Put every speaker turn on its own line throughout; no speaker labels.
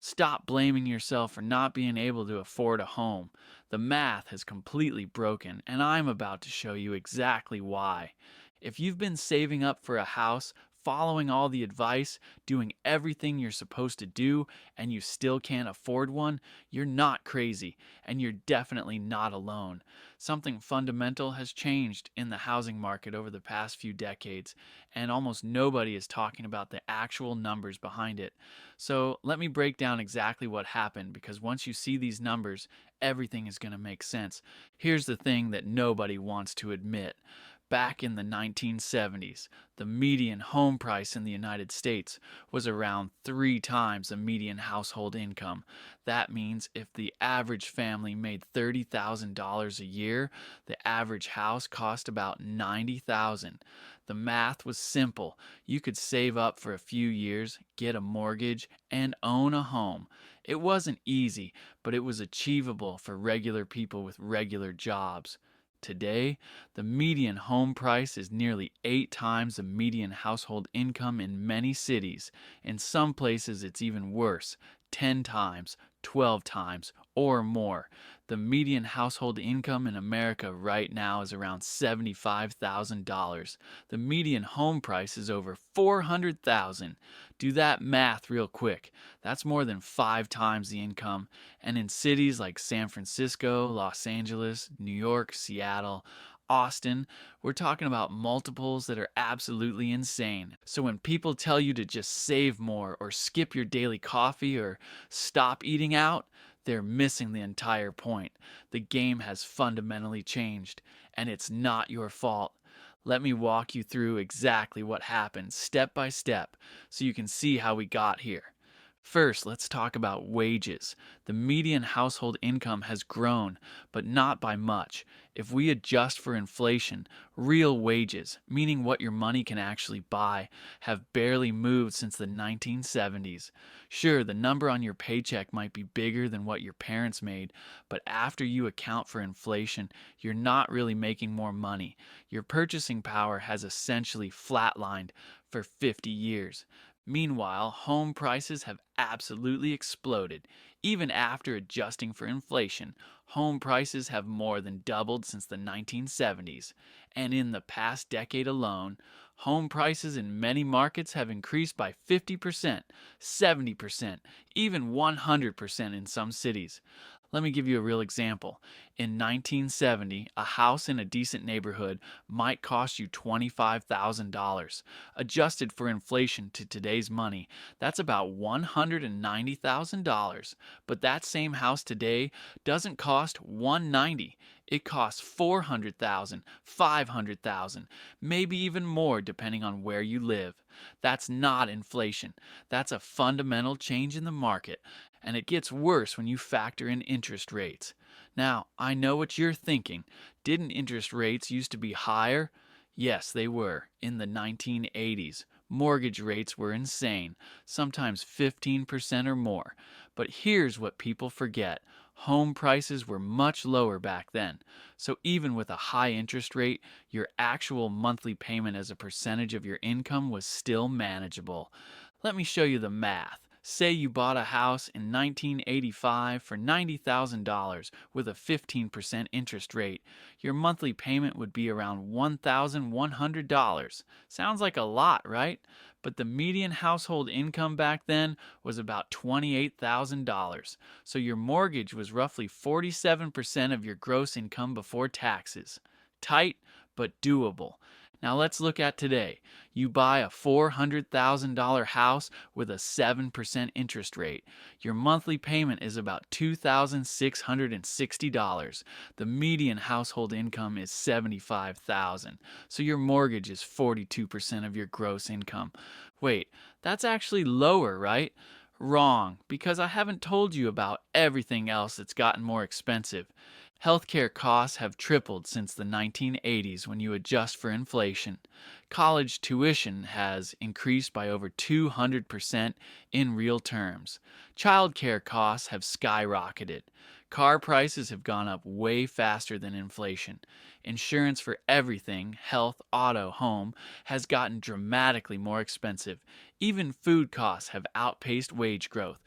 Stop blaming yourself for not being able to afford a home. The math has completely broken, and I'm about to show you exactly why. If you've been saving up for a house, following all the advice, doing everything you're supposed to do, and you still can't afford one, you're not crazy, and you're definitely not alone. Something fundamental has changed in the housing market over the past few decades, and almost nobody is talking about the actual numbers behind it. So let me break down exactly what happened because once you see these numbers, everything is going to make sense. Here's the thing that nobody wants to admit. Back in the 1970s, the median home price in the United States was around 3 times the median household income. That means if the average family made $30,000 a year, the average house cost about $90,000. The math was simple. You could save up for a few years, get a mortgage, and own a home. It wasn't easy, but it was achievable for regular people with regular jobs. Today, the median home price is nearly 8 times the median household income in many cities. In some places, it's even worse, 10 times, 12 times, or more. The median household income in America right now is around $75,000. The median home price is over $400,000. Do that math real quick. That's more than 5 times the income. And in cities like San Francisco, Los Angeles, New York, Seattle, Austin, we're talking about multiples that are absolutely insane. So when people tell you to just save more or skip your daily coffee or stop eating out, they're missing the entire point. The game has fundamentally changed, and it's not your fault. Let me walk you through exactly what happened step by step so you can see how we got here. First, let's talk about wages. The median household income has grown, but not by much. If we adjust for inflation, real wages, meaning what your money can actually buy, have barely moved since the 1970s. Sure, the number on your paycheck might be bigger than what your parents made, but after you account for inflation, you're not really making more money. Your purchasing power has essentially flatlined for 50 years. Meanwhile, home prices have absolutely exploded. Even after adjusting for inflation, home prices have more than doubled since the 1970s. And in the past decade alone, home prices in many markets have increased by 50%, 70%, even 100% in some cities. Let me give you a real example. In 1970, a house in a decent neighborhood might cost you $25,000. Adjusted for inflation to today's money, that's about $190,000. But that same house today doesn't cost 190. It costs 400,000, 500,000, maybe even more depending on where you live. That's not inflation. That's a fundamental change in the market, and it gets worse when you factor in interest rates. Now, I know what you're thinking. Didn't interest rates used to be higher? Yes, they were. In the 1980s, mortgage rates were insane, sometimes 15% or more. But here's what people forget. Home prices were much lower back then. So even with a high interest rate, your actual monthly payment as a percentage of your income was still manageable. Let me show you the math. Say you bought a house in 1985 for $90,000 with a 15% interest rate. Your monthly payment would be around $1,100. Sounds like a lot, right? But the median household income back then was about $28,000. So your mortgage was roughly 47% of your gross income before taxes. Tight, but doable. Now let's look at today. You buy a $400,000 house with a 7% interest rate. Your monthly payment is about $2,660. The median household income is $75,000. So your mortgage is 42% of your gross income. Wait, that's actually lower, right? Wrong, because I haven't told you about everything else that's gotten more expensive. Healthcare costs have tripled since the 1980s when you adjust for inflation. College tuition has increased by over 200% in real terms. Childcare costs have skyrocketed. Car prices have gone up way faster than inflation. Insurance for everything, health, auto, home, has gotten dramatically more expensive. Even food costs have outpaced wage growth.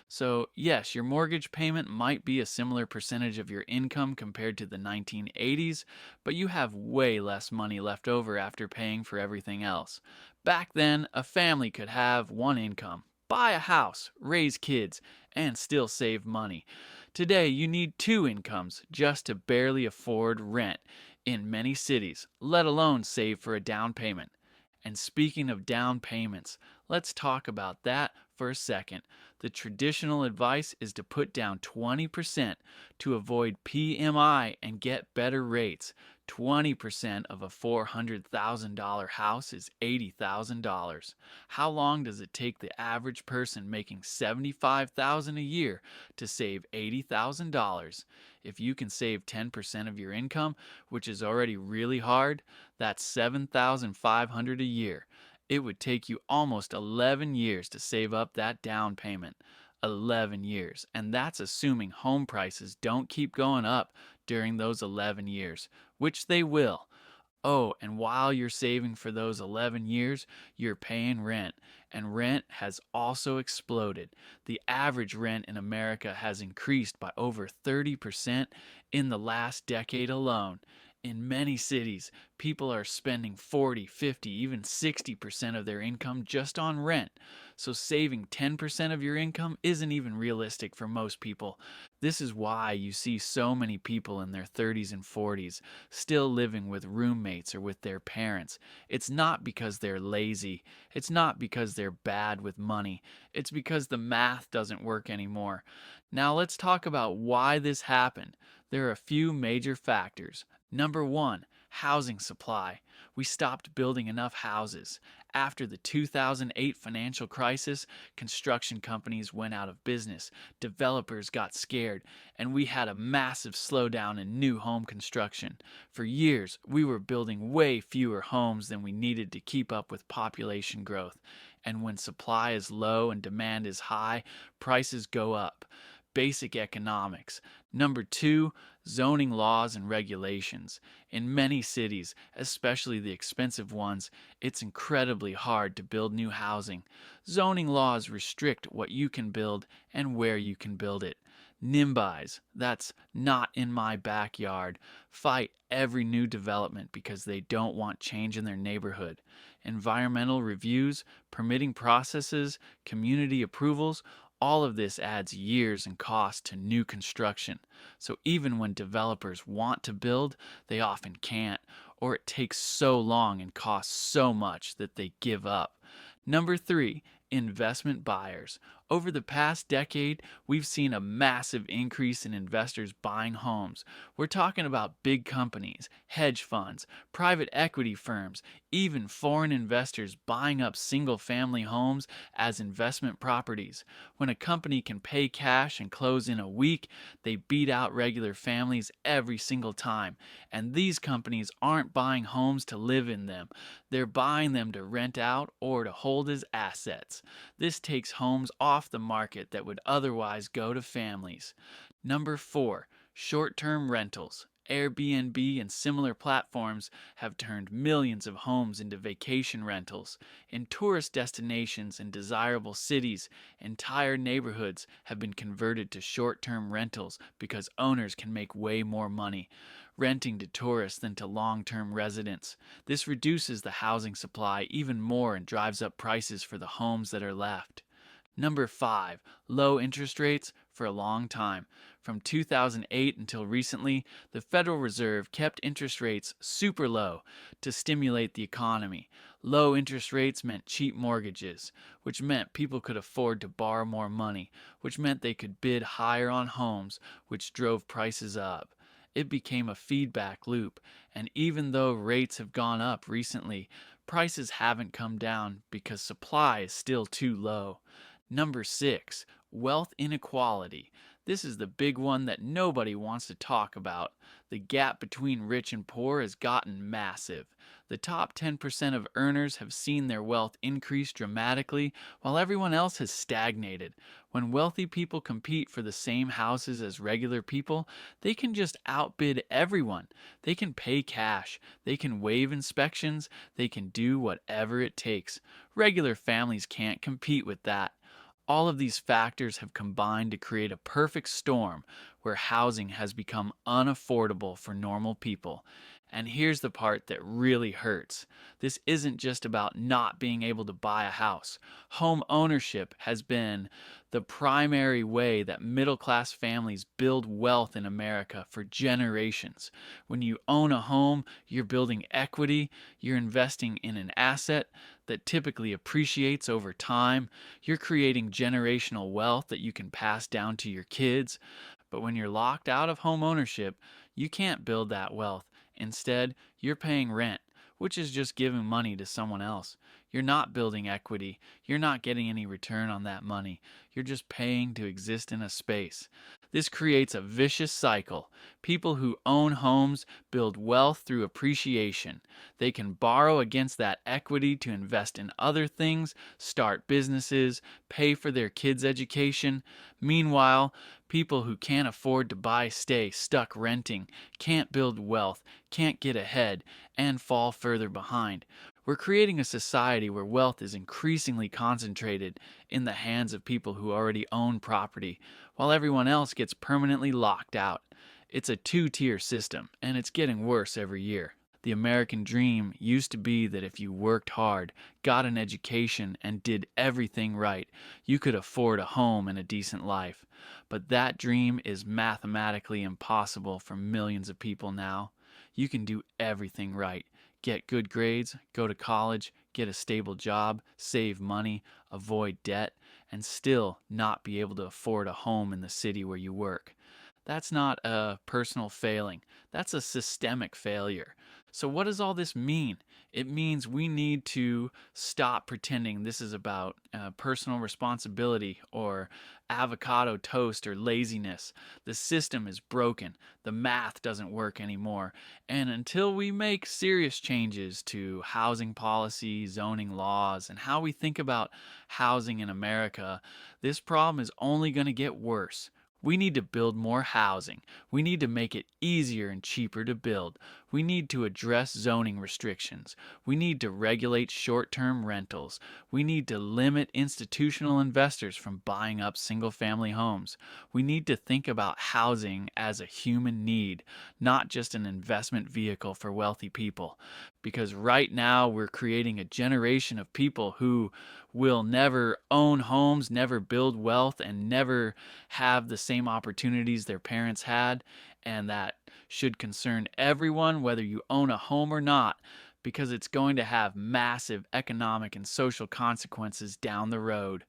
So, yes, your mortgage payment might be a similar percentage of your income compared to the 1980s, but you have way less money left over after paying for everything else. Back then, a family could have one income, buy a house, raise kids, and still save money. Today, you need two incomes just to barely afford rent in many cities, let alone save for a down payment. And speaking of down payments, let's talk about that for a second. The traditional advice is to put down 20% to avoid PMI and get better rates. 20% of a $400,000 house is $80,000. How long does it take the average person making $75,000 a year to save $80,000? If you can save 10% of your income, which is already really hard, that's $7,500 a year. It would take you almost 11 years to save up that down payment. 11 years. And that's assuming home prices don't keep going up during those 11 years, which they will. Oh, and while you're saving for those 11 years, you're paying rent. And rent has also exploded. The average rent in America has increased by over 30% in the last decade alone. In many cities, people are spending 40, 50, even 60% of their income just on rent. So saving 10% of your income isn't even realistic for most people. This is why you see so many people in their 30s and 40s still living with roommates or with their parents. It's not because they're lazy. It's not because they're bad with money. It's because the math doesn't work anymore. Now let's talk about why this happened. There are a few major factors. Number one, housing supply. We stopped building enough houses. After the 2008 financial crisis, construction companies went out of business, developers got scared, and we had a massive slowdown in new home construction. For years, we were building way fewer homes than we needed to keep up with population growth. And when supply is low and demand is high, prices go up. Basic economics. Number two, zoning laws and regulations. In many cities, especially the expensive ones, it's incredibly hard to build new housing. Zoning laws restrict what you can build and where you can build it. NIMBYs, that's not in my backyard, fight every new development because they don't want change in their neighborhood. Environmental reviews, permitting processes, community approvals, all of this adds years and cost to new construction. So even when developers want to build, they often can't, or it takes so long and costs so much that they give up. Number three, investment buyers. Over the past decade, we've seen a massive increase in investors buying homes. We're talking about big companies, hedge funds, private equity firms, even foreign investors buying up single family homes as investment properties. When a company can pay cash and close in a week, they beat out regular families every single time. And these companies aren't buying homes to live in them, they're buying them to rent out or to hold as assets. This takes homes off the market that would otherwise go to families. Number four, short term rentals. Airbnb and similar platforms have turned millions of homes into vacation rentals. In tourist destinations and desirable cities, entire neighborhoods have been converted to short term rentals because owners can make way more money renting to tourists than to long term residents. This reduces the housing supply even more and drives up prices for the homes that are left. Number five, low interest rates for a long time. From 2008 until recently, the Federal Reserve kept interest rates super low to stimulate the economy. Low interest rates meant cheap mortgages, which meant people could afford to borrow more money, which meant they could bid higher on homes, which drove prices up. It became a feedback loop, and even though rates have gone up recently, prices haven't come down because supply is still too low. Number six, wealth inequality. This is the big one that nobody wants to talk about. The gap between rich and poor has gotten massive. The top 10% of earners have seen their wealth increase dramatically, while everyone else has stagnated. When wealthy people compete for the same houses as regular people, they can just outbid everyone. They can pay cash, they can waive inspections, they can do whatever it takes. Regular families can't compete with that. All of these factors have combined to create a perfect storm where housing has become unaffordable for normal people. And here's the part that really hurts. This isn't just about not being able to buy a house. Home ownership has been the primary way that middle class families build wealth in America for generations. When you own a home, you're building equity, you're investing in an asset that typically appreciates over time, you're creating generational wealth that you can pass down to your kids. But when you're locked out of home ownership, you can't build that wealth. Instead, you're paying rent, which is just giving money to someone else. You're not building equity. You're not getting any return on that money. You're just paying to exist in a space. This creates a vicious cycle. People who own homes build wealth through appreciation. They can borrow against that equity to invest in other things, start businesses, pay for their kids' education. Meanwhile, people who can't afford to buy stay stuck renting, can't build wealth, can't get ahead, and fall further behind. We're creating a society where wealth is increasingly concentrated in the hands of people who already own property, while everyone else gets permanently locked out. It's a two-tier system, and it's getting worse every year. The American dream used to be that if you worked hard, got an education, and did everything right, you could afford a home and a decent life. But that dream is mathematically impossible for millions of people now. You can do everything right. Get good grades, go to college, get a stable job, save money, avoid debt, and still not be able to afford a home in the city where you work. That's not a personal failing. That's a systemic failure. So, what does all this mean? It means we need to stop pretending this is about personal responsibility or avocado toast or laziness. The system is broken. The math doesn't work anymore. And until we make serious changes to housing policy, zoning laws, and how we think about housing in America, this problem is only going to get worse. We need to build more housing. We need to make it easier and cheaper to build. We need to address zoning restrictions. We need to regulate short-term rentals. We need to limit institutional investors from buying up single-family homes. We need to think about housing as a human need, not just an investment vehicle for wealthy people. Because right now we're creating a generation of people who will never own homes, never build wealth, and never have the same opportunities their parents had. And that should concern everyone, whether you own a home or not, because it's going to have massive economic and social consequences down the road.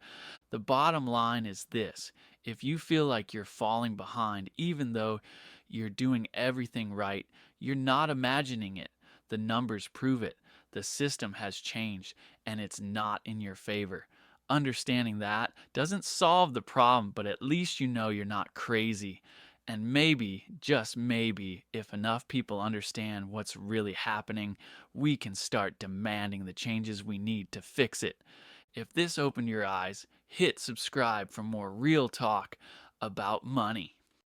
The bottom line is this: if you feel like you're falling behind, even though you're doing everything right, you're not imagining it. The numbers prove it. The system has changed, and it's not in your favor. Understanding that doesn't solve the problem, but at least you know you're not crazy. And maybe, just maybe, if enough people understand what's really happening, we can start demanding the changes we need to fix it. If this opened your eyes, hit subscribe for more real talk about money.